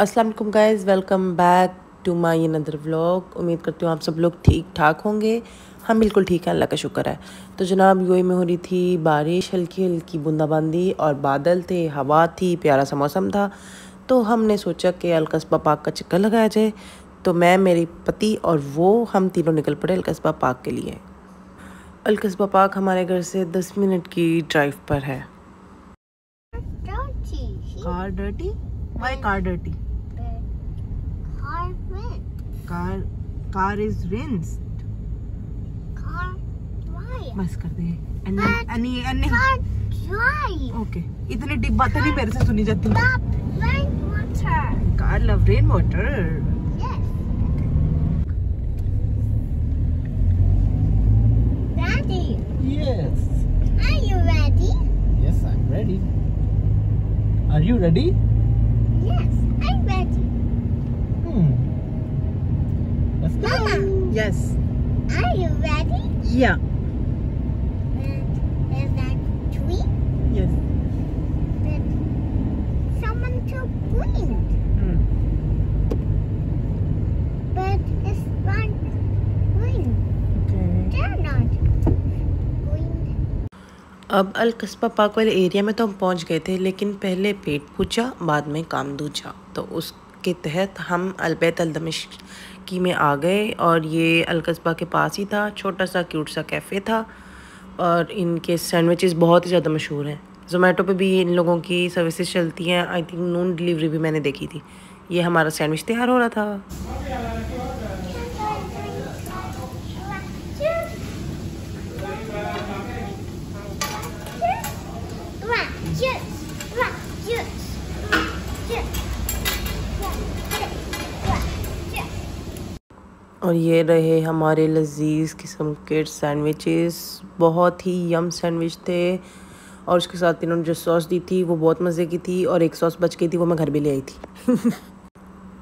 अस्सलाम वालेकुम guys, welcome back to my another vlog. उम्मीद करती हूँ आप सब लोग ठीक ठाक होंगे। हम बिल्कुल ठीक हैं, अल्लाह का शुक्र है। तो जनाब यूएई में हो रही थी बारिश, हल्की हल्की बूंदाबांदी और बादल थे, हवा थी, प्यारा सा मौसम था। तो हमने सोचा कि अलकस्बा पार्क का चक्कर लगाया जाए। तो मैं, मेरे पति और वो, हम तीनों निकल पड़े अलकस्बा पार्क के लिए। अलकस्बा पार्क हमारे घर से 10 मिनट की ड्राइव पर है। Car dirty? Why car dirty? Car is rinsed. Why? बस कर दे। Car dry. ओके, इतनी डीप बातें नहीं मेरे से सुनी जाती। Stop rainwater. Car love rainwater. Yes. Daddy, Yes. are you ready? Yes, I'm ready. Are you ready? Yes, I'm ready. Let's go. Mama, Yes. are you ready? Yeah. And is that tree? Yes. But someone took green. But it's not green. Okay. They're not green. अब अलकस्बा park वाले area में तो हम पहुंच गए थे, लेकिन पहले पेट पूजा बाद में काम दूजा। तो उसके तहत हम अलबैत अल दमिश्की में आ गए और ये अलकस्बा के पास ही था। छोटा सा क्यूट सा कैफ़े था और इनके सैंडविचेस बहुत ही ज़्यादा मशहूर हैं। ज़ोमैटो पे भी इन लोगों की सर्विसेज चलती हैं। आई थिंक नून डिलीवरी भी मैंने देखी थी। ये हमारा सैंडविच तैयार हो रहा था। और ये रहे हमारे लजीज किस्म के सैंडविचेस। बहुत ही यम सैंडविच थे और उसके साथ इन्होंने जो सॉस दी थी वो बहुत मज़े की थी और एक सॉस बच गई थी, वो मैं घर भी ले आई थी।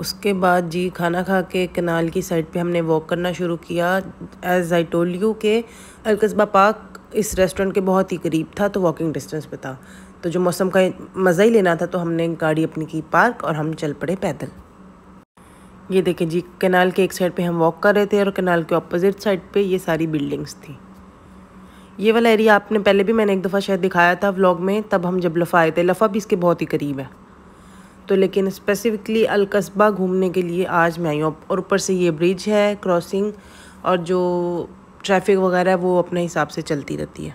उसके बाद जी खाना खा के कनाल की साइड पे हमने वॉक करना शुरू किया। एज आई टोल्ड यू के अलकस्बा पार्क इस रेस्टोरेंट के बहुत ही करीब था, तो वॉकिंग डिस्टेंस पे था। तो जो मौसम का मज़ा ही लेना था, तो हमने गाड़ी अपनी की पार्क और हम चल पड़े पैदल। ये देखें जी, कनाल के एक साइड पे हम वॉक कर रहे थे और कनाल के अपोजिट साइड पे ये सारी बिल्डिंग्स थी। ये वाला एरिया आपने पहले भी मैंने एक दफ़ा शायद दिखाया था व्लॉग में, तब हम जब लफ़ा आए थे। लफ़ा भी इसके बहुत ही करीब है। तो लेकिन स्पेसिफिकली अलकस्बा घूमने के लिए आज मैं आई हूँ। और ऊपर से ये ब्रिज है, क्रॉसिंग, और जो ट्रैफिक वगैरह है वो अपने हिसाब से चलती रहती है।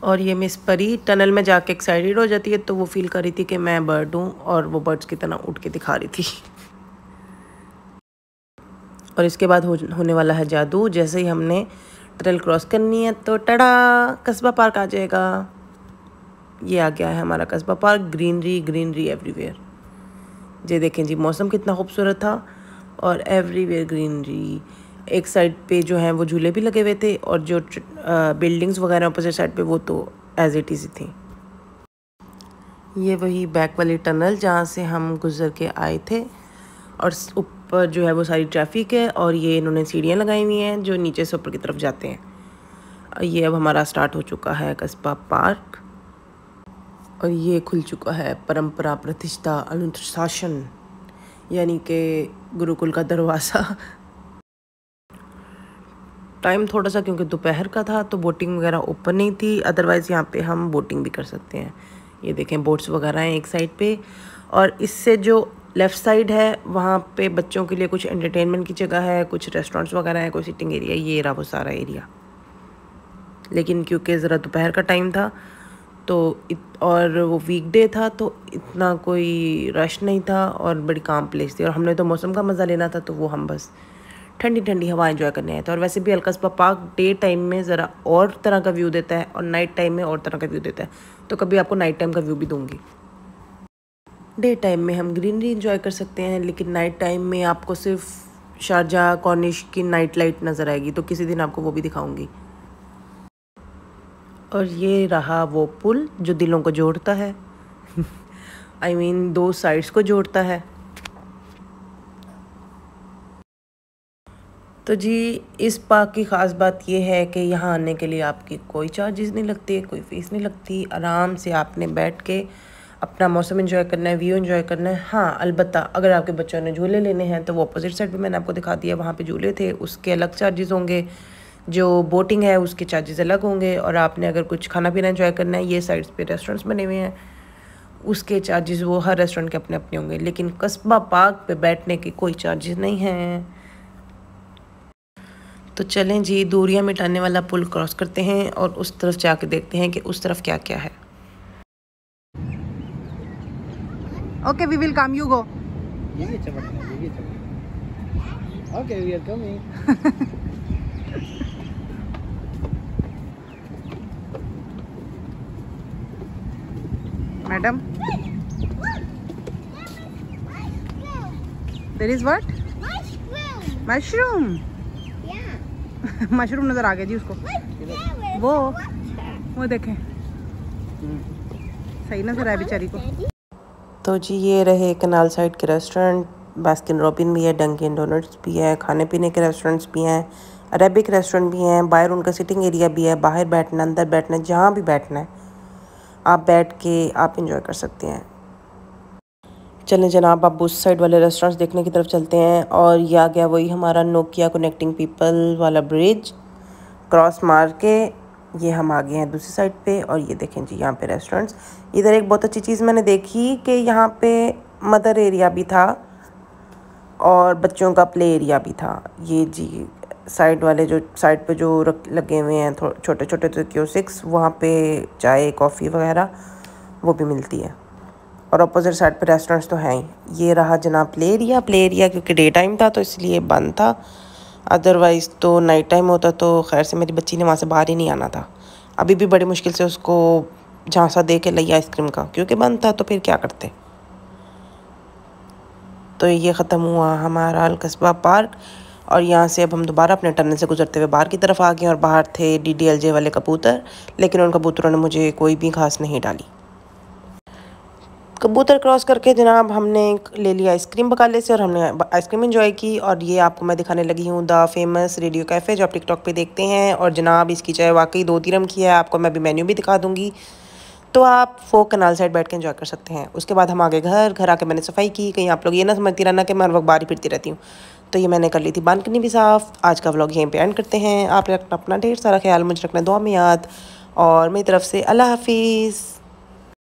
और ये मिस परी टनल में जाके एक्साइटेड हो जाती है, तो वो फील कर रही थी कि मैं बर्ड हूँ और वो बर्ड्स की तरह उठ के दिखा रही थी। और इसके बाद होने वाला है जादू। जैसे ही हमने टनल क्रॉस करनी है तो टड़ा, कस्बा पार्क आ जाएगा। ये आ गया है हमारा कस्बा पार्क। Greenery greenery everywhere. ये देखें जी, मौसम कितना खूबसूरत था और एवरीवेयर ग्रीनरी। एक साइड पे जो है वो झूले भी लगे हुए थे और जो बिल्डिंग्स वगैरह अपोजिट साइड पे वो तो एज इट इज़ थी। ये वही बैक वाली टनल जहाँ से हम गुजर के आए थे और ऊपर जो है वो सारी ट्रैफिक है और ये इन्होंने सीढ़ियाँ लगाई हुई हैं जो नीचे से ऊपर की तरफ जाते हैं। ये अब हमारा स्टार्ट हो चुका है कस्बा पार्क और ये खुल चुका है परंपरा प्रतिष्ठा अनुशासन, यानी कि गुरुकुल का दरवाज़ा। टाइम थोड़ा सा क्योंकि दोपहर का था तो बोटिंग वगैरह ओपन नहीं थी, अदरवाइज़ यहाँ पे हम बोटिंग भी कर सकते हैं। ये देखें, बोट्स वगैरह हैं एक साइड पे और इससे जो लेफ़्ट साइड है वहाँ पे बच्चों के लिए कुछ एंटरटेनमेंट की जगह है, कुछ रेस्टोरेंट्स वगैरह है, कोई सिटिंग एरिया। ये रहा वो सारा एरिया। लेकिन क्योंकि ज़रा दोपहर का टाइम था तो और वो वीकडे था तो इतना कोई रश नहीं था और बड़ी काम प्लेस थी। और हमने तो मौसम का मज़ा लेना था, तो वो हम बस ठंडी ठंडी हवा एंजॉय करने आए थे। और वैसे भी अलकस्बा पार्क डे टाइम में ज़रा और तरह का व्यू देता है और नाइट टाइम में और तरह का व्यू देता है। तो कभी आपको नाइट टाइम का व्यू भी दूँगी। डे टाइम में हम ग्रीनरी एंजॉय कर सकते हैं, लेकिन नाइट टाइम में आपको सिर्फ शारजाह कॉर्निश की नाइट लाइट नज़र आएगी, तो किसी दिन आपको वो भी दिखाऊंगी। और ये रहा वो पुल जो दिलों को जोड़ता है। आई मीन दो साइड्स को जोड़ता है। तो जी इस पार्क की ख़ास बात यह है कि यहाँ आने के लिए आपकी कोई चार्जेस नहीं लगते, कोई फ़ीस नहीं लगती। आराम से आपने बैठ के अपना मौसम एंजॉय करना है, व्यू एंजॉय करना है। हाँ अलबत्ता अगर आपके बच्चों ने झूले लेने हैं तो वो अपोजिट साइड पे मैंने आपको दिखा दिया, वहाँ पे झूले थे, उसके अलग चार्जेस होंगे। जो बोटिंग है उसके चार्जेस अलग होंगे। और आपने अगर कुछ खाना पीना एंजॉय करना है, ये साइड्स पे रेस्टोरेंट्स बने हुए हैं, उसके चार्जेस वो हर रेस्टोरेंट के अपने अपने होंगे। लेकिन कस्बा पार्क पे बैठने के कोई चार्जेस नहीं हैं। तो चलें जी, दूरियां मिटाने वाला पुल क्रॉस करते हैं और उस तरफ जाके देखते हैं कि उस तरफ क्या क्या है। Okay we will come, you go. ये भी अच्छा पड़ता है, ये भी अच्छा पड़ता है। Okay we are coming. Madam there is what? Mushroom. Mushroom. Yeah. Mushroom नजर आ गया जी उसको। There is वो water. वो देखें, सही नजर आया बेचारी को। तो जी ये रहे कनाल साइड के रेस्टोरेंट। बास्किन रॉबिन भी है, डंकिन डोनट्स भी है, खाने पीने के रेस्टोरेंट्स भी हैं, अरेबिक रेस्टोरेंट भी हैं, बाहर उनका सिटिंग एरिया भी है, बाहर बैठना अंदर बैठना, जहाँ भी बैठना है आप बैठ के आप इंजॉय कर सकते हैं। चलें जनाब, आप उस साइड वाले रेस्टोरेंट्स देखने की तरफ चलते हैं। और ये आ गया वही हमारा नोकिया कनेक्टिंग पीपल वाला ब्रिज, क्रॉस मार के ये हम आ गए हैं दूसरी साइड पे। और ये देखें जी यहाँ पे रेस्टोरेंट्स। इधर एक बहुत अच्छी चीज़ मैंने देखी कि यहाँ पे मदर एरिया भी था और बच्चों का प्ले एरिया भी था। ये जी साइड वाले जो साइड पे जो लगे हुए हैं छोटे छोटे तो क्योसिक्स, वहाँ पे चाय कॉफ़ी वगैरह वो भी मिलती है। और अपोजिट साइड पे रेस्टोरेंट्स तो हैं ही। ये रहा जनाब प्ले एरिया क्योंकि डे टाइम था तो इसलिए बंद था, अदरवाइज़ तो नाइट टाइम होता तो खैर से मेरी बच्ची ने वहाँ से बाहर ही नहीं आना था। अभी भी बड़ी मुश्किल से उसको झांसा दे के लाई आइसक्रीम का, क्योंकि बंद था तो फिर क्या करते। तो ये ख़त्म हुआ हमारा अलकस्बा पार्क। और यहाँ से अब हम दोबारा अपने टनल से गुजरते हुए बाहर की तरफ आ गए। और बाहर थे DDLJ वाले कबूतर, लेकिन उन कबूतरों ने मुझे कोई भी घास नहीं डाली। कबूतर क्रॉस करके जनाब हमने ले लिया आइसक्रीम बकाले से और हमने आइसक्रीम एंजॉय की। और ये आपको मैं दिखाने लगी हूँ द फेमस रेडियो कैफ़े, जो आप टिकटॉक पे देखते हैं। और जनाब इसकी चाय वाकई 2 तिरम की है। आपको मैं अभी मेन्यू भी दिखा दूँगी, तो आप वो कनाल साइड बैठ के एंजॉय कर सकते हैं। उसके बाद हम आगे घर आके मैंने सफाई की। कहीं आप लोग ये ना समझती रहना कि मैं हर वक्त बाहर ही फिरती रहती हूँ, तो ये मैंने कर ली थी बालकनी भी साफ़। आज का व्लॉग यहीं पे एंड करते हैं। आप रखना अपना ढेर सारा ख्याल, मुझे रखना दुआ में याद। और मेरी तरफ से अल्लाह हाफिज़।